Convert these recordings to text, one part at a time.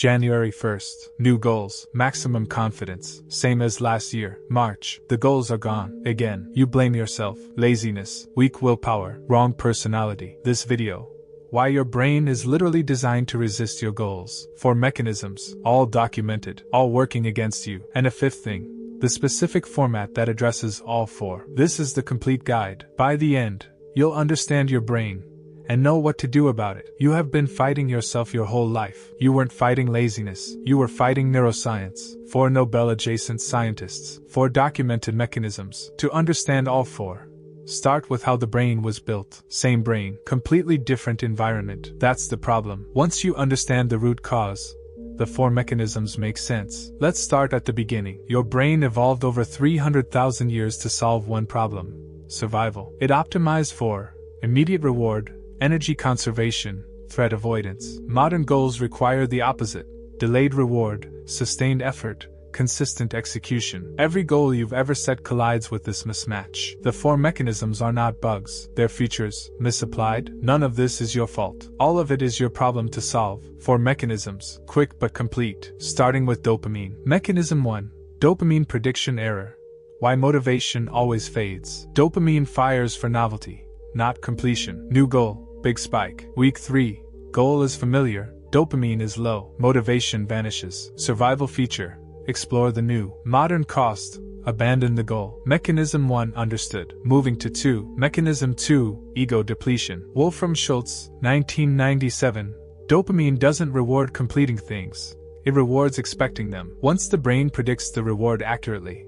January 1st. New goals. Maximum confidence. Same as last year. March. The goals are gone. Again. You blame yourself. Laziness. Weak willpower. Wrong personality. This video. Why your brain is literally designed to resist your goals. 4 mechanisms. All documented. All working against you. And a 5th thing. The specific format that addresses all 4. This is the complete guide. By the end, you'll understand your brain and know what to do about it. You have been fighting yourself your whole life. You weren't fighting laziness. You were fighting neuroscience. 4 Nobel-adjacent scientists. 4 documented mechanisms. To understand all 4, start with how the brain was built. Same brain, completely different environment. That's the problem. Once you understand the root cause, the 4 mechanisms make sense. Let's start at the beginning. Your brain evolved over 300,000 years to solve one problem: survival. It optimized for immediate reward, energy conservation, threat avoidance. Modern goals require the opposite: delayed reward, sustained effort, consistent execution. Every goal you've ever set collides with this mismatch. The 4 mechanisms are not bugs, they're features. Misapplied? None of this is your fault. All of it is your problem to solve. 4 mechanisms, quick but complete. Starting with dopamine. Mechanism 1. Dopamine prediction error. Why motivation always fades. Dopamine fires for novelty, not completion. New goal, big spike. Week 3. Goal is familiar, dopamine is low, motivation vanishes. Survival feature. Explore the new. Modern cost. Abandon the goal. Mechanism 1 understood. Moving to 2. Mechanism 2. Ego depletion. Wolfram Schultz, 1997. Dopamine doesn't reward completing things. It rewards expecting them. Once the brain predicts the reward accurately,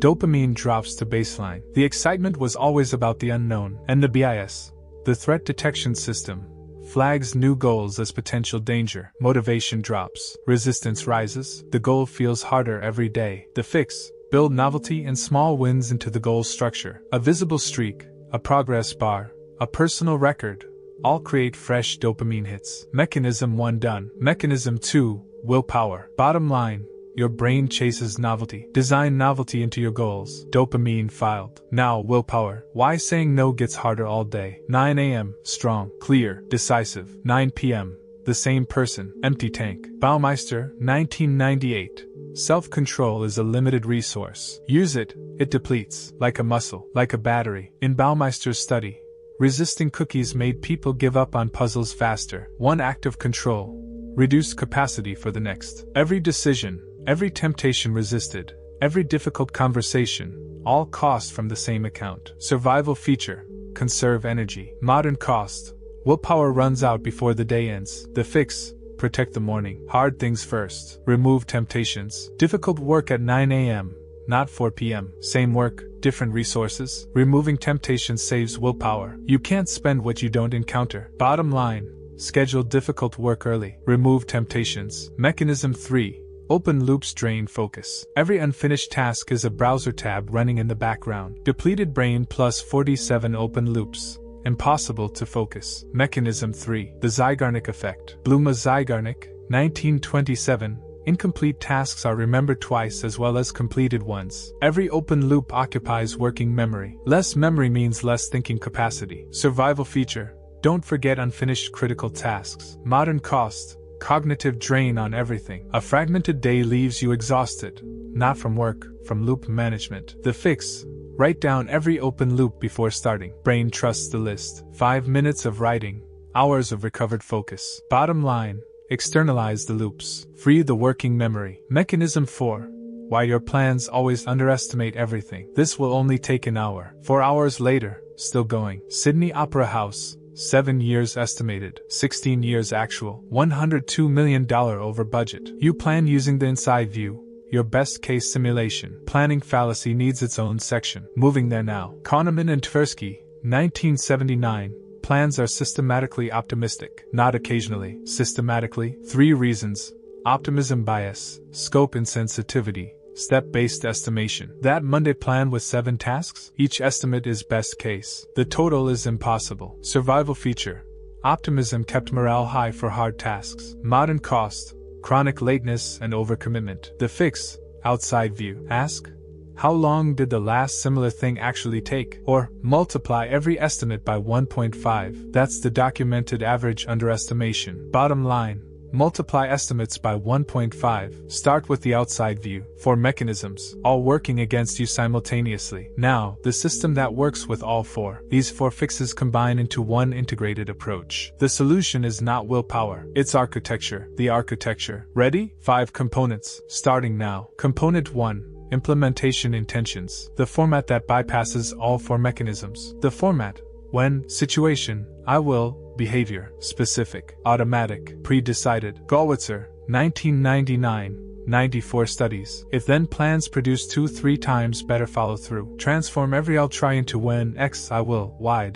dopamine drops to baseline. The excitement was always about the unknown, and the BIS, the threat detection system, flags new goals as potential danger. Motivation drops. Resistance rises. The goal feels harder every day. The fix: build novelty and small wins into the goal structure. A visible streak, a progress bar, a personal record, all create fresh dopamine hits. Mechanism 1 done. Mechanism 2, willpower. Bottom line: your brain chases novelty. Design novelty into your goals. Dopamine filed. Now willpower. Why saying no gets harder all day. 9 a.m. Strong, clear, decisive. 9 p.m. The same person. Empty tank. Baumeister, 1998. Self-control is a limited resource. Use it, it depletes. Like a muscle. Like a battery. In Baumeister's study, resisting cookies made people give up on puzzles faster. One act of control reduced capacity for the next. Every decision, every temptation resisted, every difficult conversation, all cost from the same account. Survival feature: conserve energy. Modern cost: willpower runs out before the day ends. The fix: protect the morning. Hard things first. Remove temptations. Difficult work at 9 a.m., not 4 p.m. Same work, different resources. Removing temptations saves willpower. You can't spend what you don't encounter. Bottom line: schedule difficult work early. Remove temptations. Mechanism 3. Open loops drain focus. Every unfinished task is a browser tab running in the background. Depleted brain plus 47 open loops. Impossible to focus. Mechanism 3. The Zeigarnik Effect. Bluma Zeigarnik, 1927. Incomplete tasks are remembered twice as well as completed ones. Every open loop occupies working memory. Less memory means less thinking capacity. Survival feature: don't forget unfinished critical tasks. Modern cost: cognitive drain on everything. A fragmented day leaves you exhausted, not from work, from loop management. The fix: write down every open loop before starting. Brain trusts the list. 5 minutes of writing, hours of recovered focus. Bottom line: externalize the loops. Free the working memory. Mechanism 4. Why your plans always underestimate everything. This will only take an hour. 4 hours later, still going. Sydney Opera House. 7 years estimated, 16 years actual, $102 million over budget. You plan using the inside view, your best case simulation. Planning fallacy needs its own section. Moving there now. Kahneman and Tversky, 1979. Plans are systematically optimistic, not occasionally. Systematically. 3 reasons: optimism bias, scope insensitivity, step-based estimation. That Monday plan with 7 tasks? Each estimate is best case. The total is impossible. Survival feature: optimism kept morale high for hard tasks. Modern cost: chronic lateness and overcommitment. The fix: outside view. Ask: how long did the last similar thing actually take? Or, multiply every estimate by 1.5. That's the documented average underestimation. Bottom line: Multiply estimates by 1.5. Start with the outside view. 4 mechanisms, all working against you simultaneously. Now, the system that works with all 4. These 4 fixes combine into one integrated approach. The solution is not willpower, it's architecture. The architecture. Ready? 5 components. Starting now. Component 1. Implementation intentions. The format that bypasses all 4 mechanisms. The format. When, situation, I will, behavior, specific, automatic, pre-decided. Gollwitzer, 1999. 94 studies. If then plans produce 2-3 times better follow through. Transform every I'll try into when X I will Y.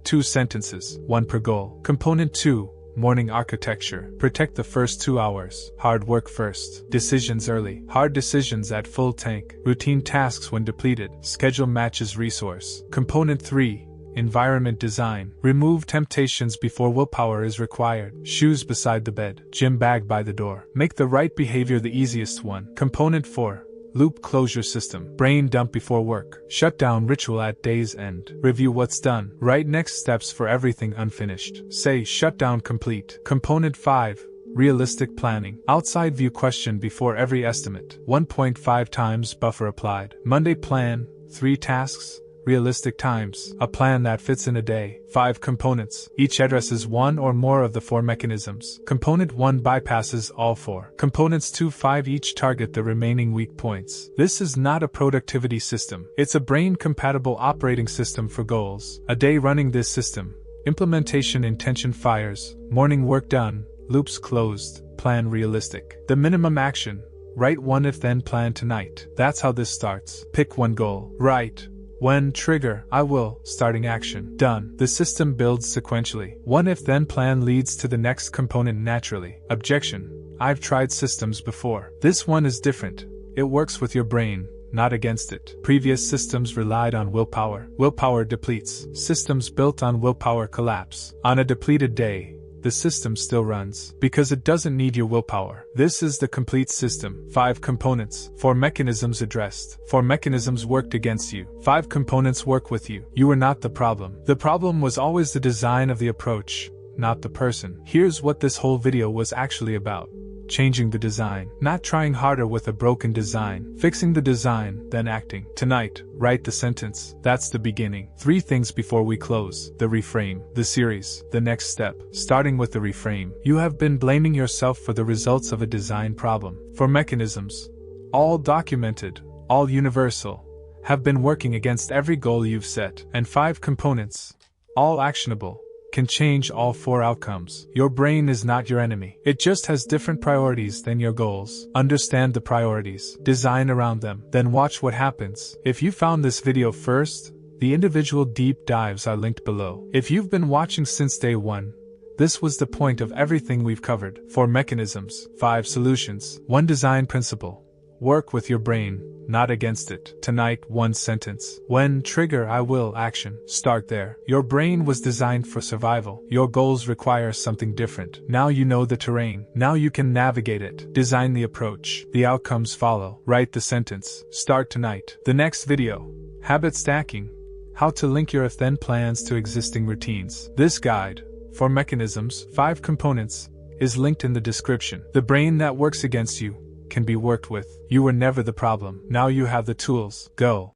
2 sentences, 1 per goal. Component 2. Morning architecture. Protect the first 2 hours. Hard work first. Decisions early. Hard decisions at full tank. Routine tasks when depleted. Schedule matches resource. Component 3. Environment design. Remove temptations before willpower is required. Shoes beside the bed. Gym bag by the door. Make the right behavior the easiest one. Component 4. Loop closure system. Brain dump before work. Shutdown ritual at day's end. Review what's done. Write next steps for everything unfinished. Say shutdown complete. Component 5. Realistic planning. Outside view question before every estimate. 1.5 times buffer applied. Monday plan. 3 tasks. Realistic times. A plan that fits in a day. 5 components. Each addresses one or more of the 4 mechanisms. Component 1 bypasses all 4. Components 2-5 each target the remaining weak points. This is not a productivity system. It's a brain-compatible operating system for goals. A day running this system. Implementation intention fires. Morning work done. Loops closed. Plan realistic. The minimum action. Write one if-then plan tonight. That's how this starts. Pick one goal. Write. When, trigger, I will, starting action. Done. The system builds sequentially. One if-then plan leads to the next component naturally. Objection. I've tried systems before. This one is different. It works with your brain, not against it. Previous systems relied on willpower. Willpower depletes. Systems built on willpower collapse. On a depleted day, the system still runs, because it doesn't need your willpower. This is the complete system. 5 components. 4 mechanisms addressed. 4 mechanisms worked against you. 5 components work with you. You were not the problem. The problem was always the design of the approach, not the person. Here's what this whole video was actually about. Changing the design. Not trying harder with a broken design. Fixing the design, then acting. Tonight, write the sentence. That's the beginning. 3 things before we close. The reframe. The series. The next step. Starting with the reframe. You have been blaming yourself for the results of a design problem. 4 mechanisms. All documented. All universal. Have been working against every goal you've set. And 5 components. All actionable. Can change all 4 outcomes. Your brain is not your enemy. It just has different priorities than your goals. Understand the priorities. Design around them. Then watch what happens. If you found this video first, the individual deep dives are linked below. If you've been watching since day 1, this was the point of everything we've covered. 4 mechanisms. 5 solutions. 1 design principle. Work with your brain, not against it. Tonight, 1 sentence. When, trigger, I will, action. Start there. Your brain was designed for survival. Your goals require something different. Now you know the terrain. Now you can navigate it. Design the approach. The outcomes follow. Write the sentence. Start tonight. The next video. Habit stacking. How to link your if-then plans to existing routines. This guide, 4 mechanisms, 5 components, is linked in the description. The brain that works against you can be worked with. You were never the problem. Now you have the tools. Go.